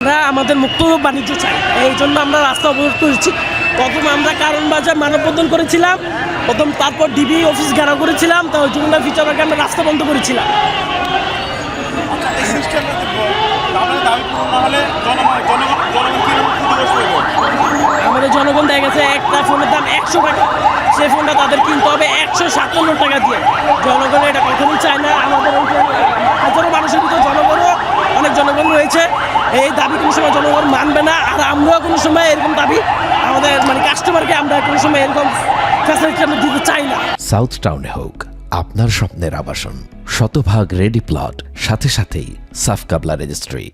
আমরা আমাদের মুক্ত বাণিজ্য চাই, এই জন্য আমরা রাস্তা অবরোধ করেছি। প্রথম আমরা কারণ বাজার মানববন্ধন করেছিলাম, তারপর ডিবি অফিস ঘেরাও করেছিলাম, তো ওই জন্য ফিচার পার্কে আমরা রাস্তা বন্ধ করেছিলাম। আমাদের জনগণ দেখা গেছে একটা ফোনের দাম 100 টাকা, সেই ফোনটা তাদের কিনতে হবে 157 টাকা দিয়ে। জনগণ এটা কখনোই চায় না। আমাদের হাজারো মানুষের ভিতরে অনেক জনগণ রয়েছে, এই দাবি কোনো সময় জনগণ মানবে না। আর আমরাও কোনো সময় এরকম দাবি আমাদের কাস্টমারকে আমরা কোনো সময় এরকম ফ্যাসিলিটি আমরা দিতে চাই না। সাউথ টাউনে হোক আপনার স্বপ্নের আবাসন, শতভাগ রেডি প্লট, সাথে সাথেই সাফ কাবলা রেজিস্ট্রি।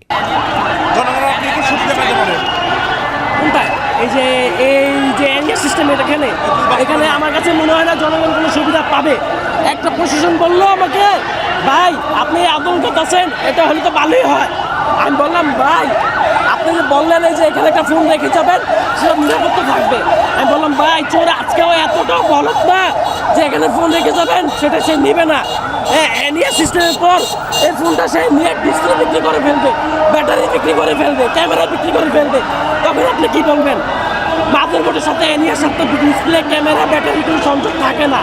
এই যে এরিয়া সিস্টেম এখানে আমার কাছে মনে হয় না জনগণ কোনো সুবিধা পাবে। একটা প্রশাসন বললো আমাকে, ভাই আপনি আন্দোলন করতেছেন, এটা হলে তো ভালোই হয়। আমি বললাম, ভাই আপনি যে বললেন যে এখানে একটা ফোন রেখে যাবেন, সেটা নিরাপত্তা থাকবে। আমি বললাম, ভাই চোর আজকেও এতটাও বলত না যে এখানে ফোন রেখে যাবেন সেটা সে নেবে না। এরিয়া সিস্টেমের পর এই ফোনটা সে নিয়ে ডিসপ্লে বিক্রি করে ফেলবে, ব্যাটারি বিক্রি করে ফেলবে, ক্যামেরা বিক্রি করে ফেলবে। তখন আপনি কি বলবেন? মাদারবোর্ডের সাথে এনিয়ার সাথে ডিসপ্লে, ক্যামেরা, ব্যাটারি কোনো সংযোগ থাকে না।